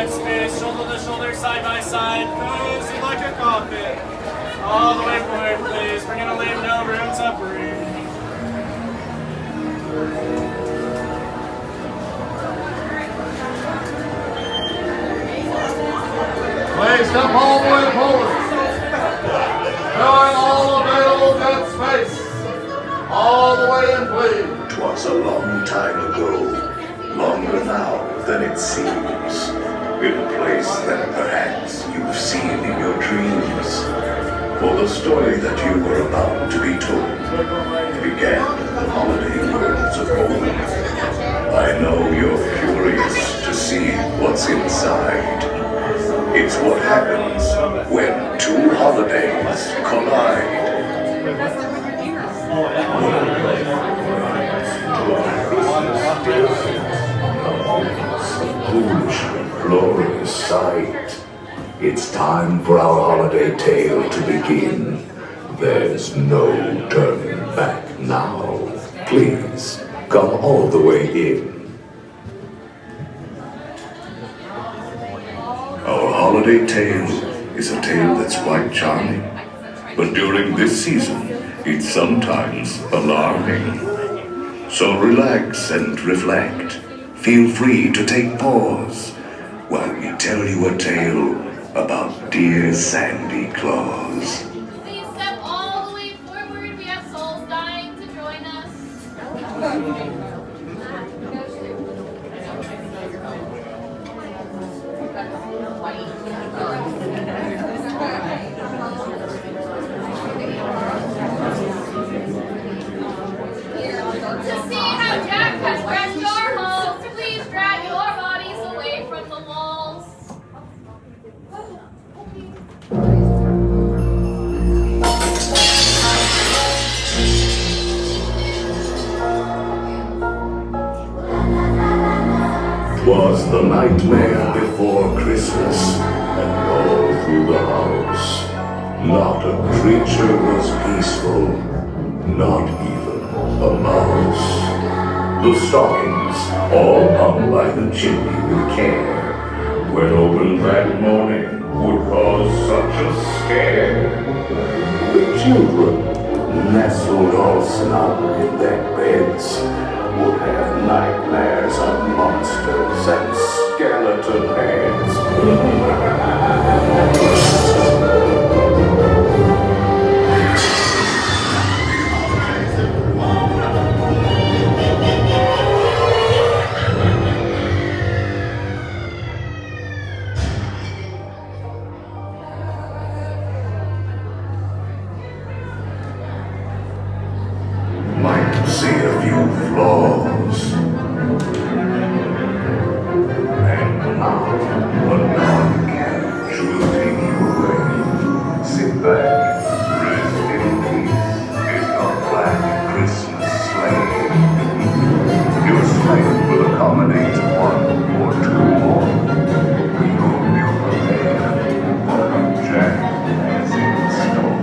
dead space, shoulder to shoulder, side by side, cozy like a coffin. All the way forward, please. We're gonna leave no room to breathe. Please step all the way forward. Showing all available dead space. All the way in, please. 'Twas a long time ago, longer now than it seems, in a place that perhaps you've seen in your dreams. For the story that you were about to be told began in the holiday worlds of old. I know you're curious to see what's inside. It's what happens when two holidays collide. Foolish, glorious sight. It's time for our holiday tale to begin. There's no turning back now. Please, come all the way in. Our holiday tale is a tale that's quite charming, but during this season, it's sometimes alarming. So relax and reflect. Feel free to take pause while we tell you a tale about dear Sandy Claus. Please step all the way forward. We have souls dying to join us. To see how Jack has wrecked your homes, please drag your bodies away from the walls. Was the nightmare before Christmas, and all through the house. Not a creature was peaceful, not even a mouse. The stockings, all hung by the chimney with care, when opened that morning, would cause such a scare. The children, nestled all snug in their beds, would have nightmares of monsters and skeleton heads. Might see a few flaws. And now, a non-cat choosing you away. Sit back, rest in peace in your black Christmas sleigh. Your sleigh will accommodate one or two more. We hope you're prepared for what Jack has in store.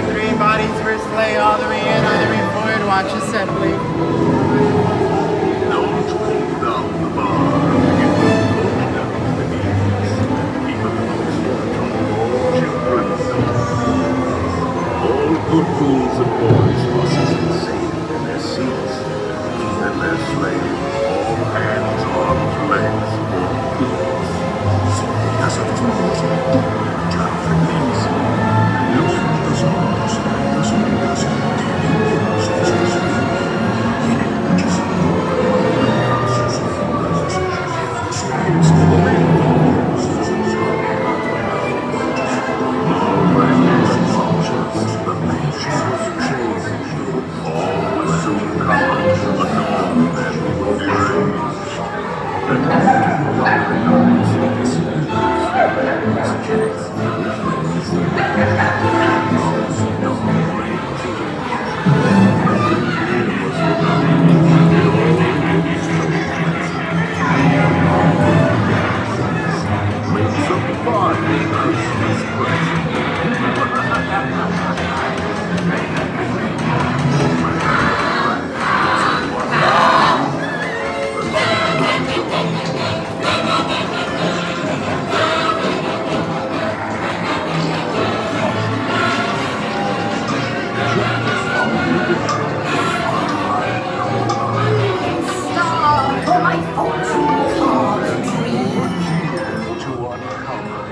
Guard 3, bodies first lay all the way in, on the way forward, watch assembly. Don't pull down the bar. It will pull down the knees. Keep a close watch on all children's All good fools and boys must stay safe in their seats. Even their slaves, all hands, arms, legs, or feet. Das hat es mir vorgestellt. Ja, vergiss. Los, das Haus, das Haus,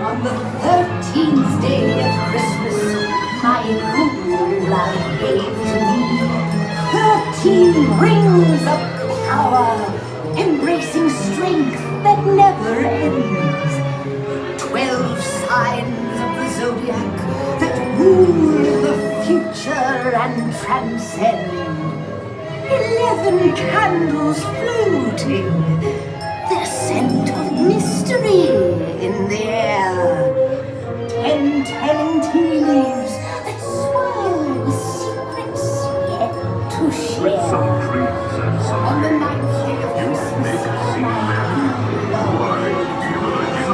On the 13th day of Christmas, my good love gave to me 13 rings of power, embracing strength that never ends. 12 signs of the zodiac that rule the future and transcend. 11 candles floating, the scent of mystery in the air. 10 telling tea leaves that swirl with secrets yet to share. Some trees and some On the 9th day of you Christmas, make it seem merry. Why, even a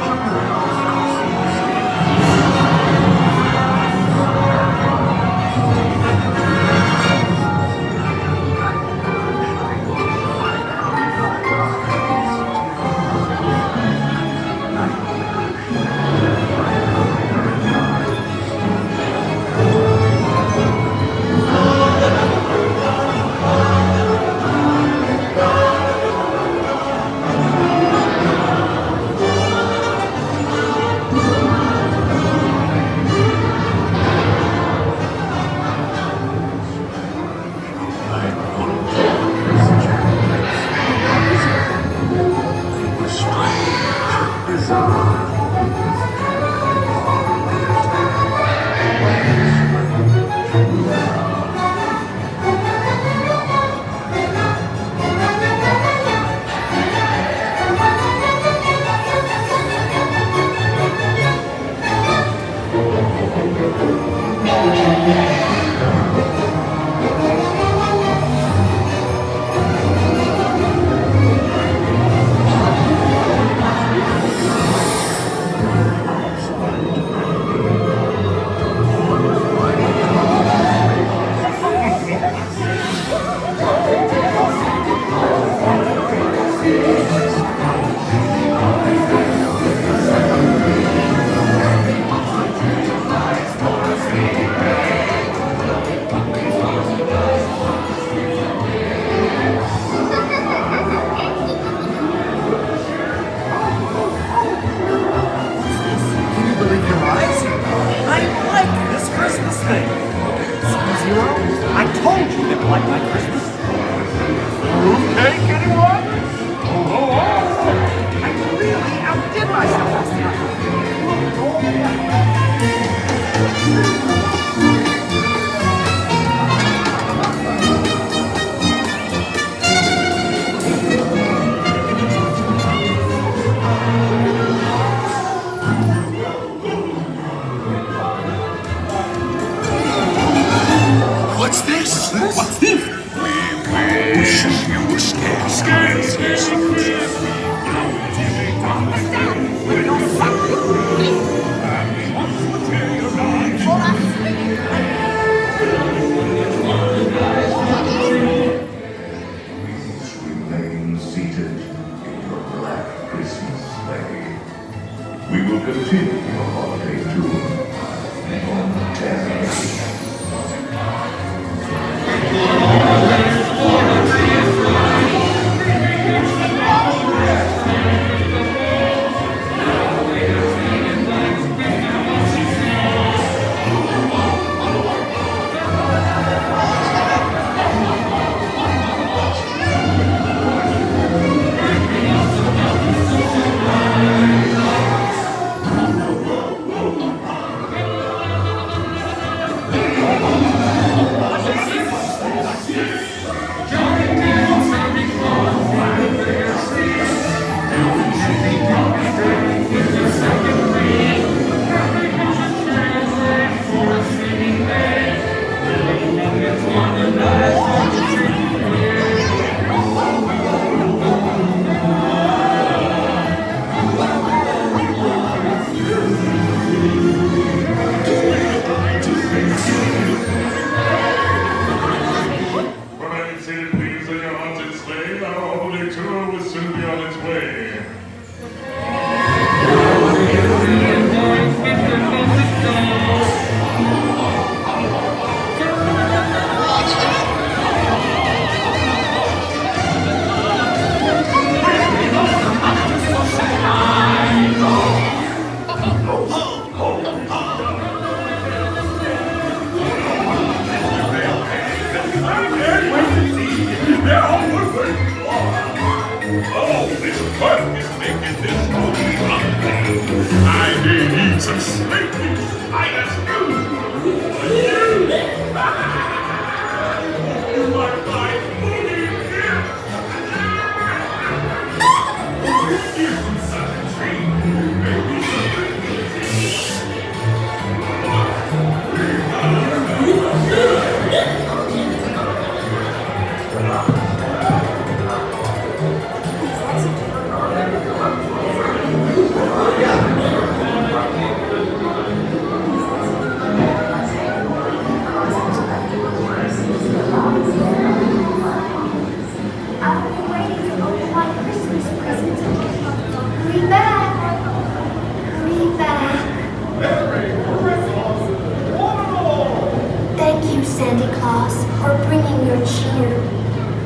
Santa Claus, for bringing your cheer.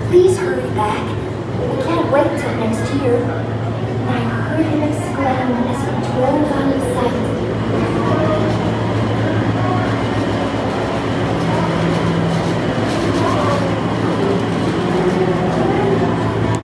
Please hurry back. We can't wait till next year. I heard him exclaim as he drove out of sight.